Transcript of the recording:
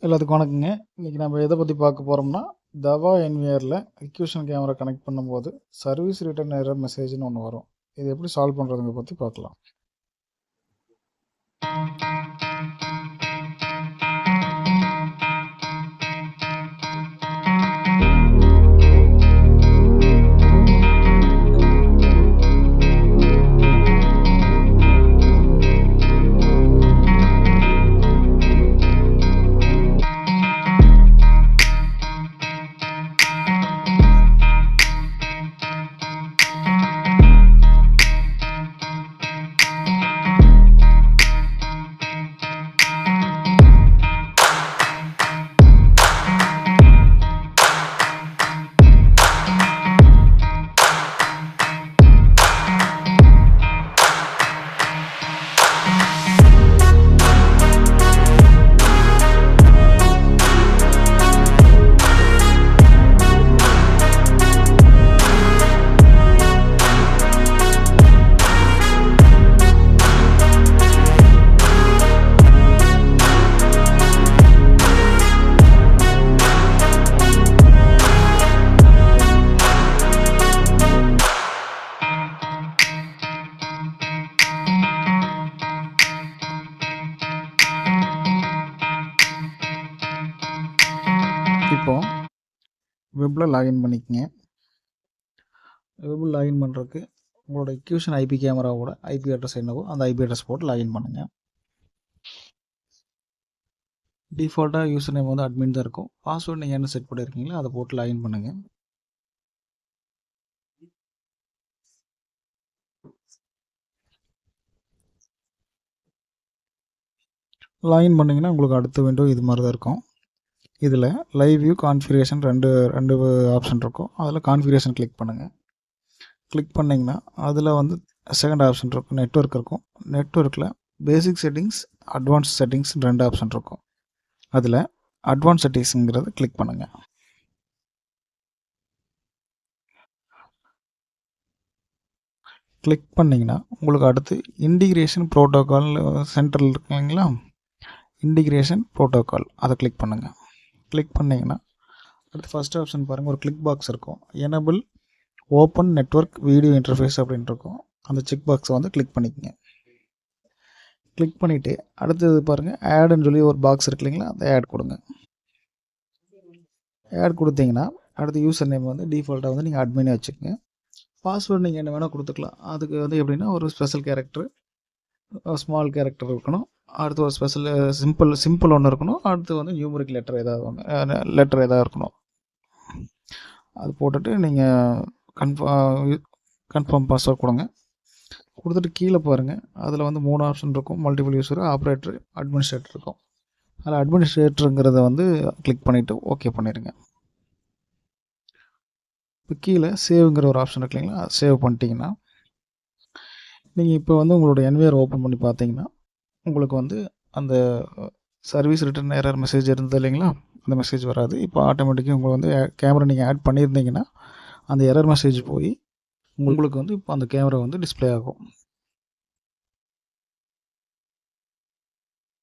எல்லாத்துக்கும் வணக்கங்க. இன்றைக்கி நம்ம எதை பற்றி பார்க்க போகிறோம்னா, தவா என்விஆரில் அக்யூஷன் கேமரா கனெக்ட் பண்ணும்போது சர்வீஸ் ரிட்டர்ன் எரர் மெசேஜ்னு ஒன்று வரும். இது எப்படி சால்வ் பண்ணுறதுங்க பற்றி பார்க்கலாம். இப்போது வெப்பில் லாகின் பண்ணிக்கங்க. வெப்பில் லாகின் பண்ணுறதுக்கு உங்களோட அக்யூஷன் ஐபி கேமராவோட ஐபி அட்ரஸ் என்னவோ அந்த ஐபி அட்ரஸ் போட்டு லாகின் பண்ணுங்கள். டிஃபால்ட்டாக யூசர் நேம் வந்து அட்மின் தான் இருக்கும். பாஸ்வேர்டு நீங்கள் என்ன செட் பண்ணியிருக்கீங்களோ அதை போட்டு லாகின் பண்ணுங்கள். லாகின் பண்ணிங்கன்னா உங்களுக்கு அடுத்த விண்டோ இது மாதிரி தான் இருக்கும். இதில் லைவ் வியூ கான்ஃபிகரேஷன் ரெண்டு ஆப்ஷன் இருக்கும். அதில் கான்ஃபிகரேஷன் கிளிக் பண்ணுங்கள். கிளிக் பண்ணிங்கன்னா அதில் வந்து செகண்ட் ஆப்ஷன் இருக்கும், நெட்வொர்க் இருக்கும். நெட்வொர்க்கில் பேசிக் செட்டிங்ஸ், அட்வான்ஸ் செட்டிங்ஸ் ரெண்டு ஆப்ஷன் இருக்கும். அதில் அட்வான்ஸ் செட்டிங்ஸுங்கிறத கிளிக் பண்ணுங்கள். கிளிக் பண்ணிங்கன்னா உங்களுக்கு அடுத்து இன்டிகிரேஷன் ப்ரோட்டோக்கால் சென்டரில் இருக்குங்களா, இன்டிகிரேஷன் ப்ரோட்டோக்கால் அதை கிளிக் பண்ணுங்கள். கிளிக் பண்ணிங்கன்னா அடுத்து ஃபஸ்ட் ஆப்ஷன் பாருங்கள், ஒரு கிளிக் பாக்ஸ் இருக்கும். Enable open network video interface அப்படின்ட்டு இருக்கும். அந்த செக் பாக்ஸை வந்து கிளிக் பண்ணிக்கங்க. கிளிக் பண்ணிவிட்டு அடுத்தது பாருங்கள், ஆடுன்னு சொல்லி ஒரு பாக்ஸ் இருக்கு இல்லைங்களா, அந்த ஆட் கொடுங்க. ஆட் கொடுத்தீங்கன்னா அடுத்து யூசர் நேம் வந்து டிஃபால்ட்டாக வந்து நீங்கள் அட்மினே வச்சுக்கோங்க. பாஸ்வேர்டு நீங்கள் என்ன வேணால் கொடுத்துக்கலாம். அதுக்கு வந்து எப்படின்னா ஒரு ஸ்பெஷல் கேரக்டர், ஸ்மால் கேரக்டர் இருக்கணும். அடுத்து ஒரு ஸ்பெஷல் சிம்பிள் ஒன்று இருக்கணும். அடுத்து வந்து நியூமரிக் லெட்டர் ஏதாவது இருக்கணும். அது போட்டுட்டு நீங்கள் கன்ஃபார்ம் பாஸ்வேர்ட் கொடுங்க. கொடுத்துட்டு கீழே பாருங்கள், அதில் வந்து 3 ஆப்ஷன் இருக்கும். மல்டிபிள் யூஸர், ஆப்ரேட்டர், அட்மினிஸ்ட்ரேட்டர் இருக்கும். அதில் அட்மினிஸ்ட்ரேட்டருங்கிறத வந்து கிளிக் பண்ணிவிட்டு ஓகே பண்ணிடுங்க. இப்போ கீழே சேவுங்கிற ஒரு ஆப்ஷன் இருக்கு இல்லைங்களா, சேவ் பண்ணிட்டீங்கன்னா நீங்கள் இப்போ வந்து உங்களோட என்விஆர் ஓப்பன் பண்ணி பார்த்தீங்கன்னா உங்களுக்கு வந்து அந்த சர்வீஸ் ரிட்டர்ன் எரர் மெசேஜ் இருந்தது இல்லைங்களா, அந்த மெசேஜ் வராது. இப்போ ஆட்டோமேட்டிக்காக உங்களுக்கு வந்து கேமரா நீங்கள் ஆட் பண்ணியிருந்தீங்கன்னா அந்த எரர் மெசேஜ் போய் உங்களுக்கு வந்து இப்போ அந்த கேமரா வந்து டிஸ்பிளே ஆகும்.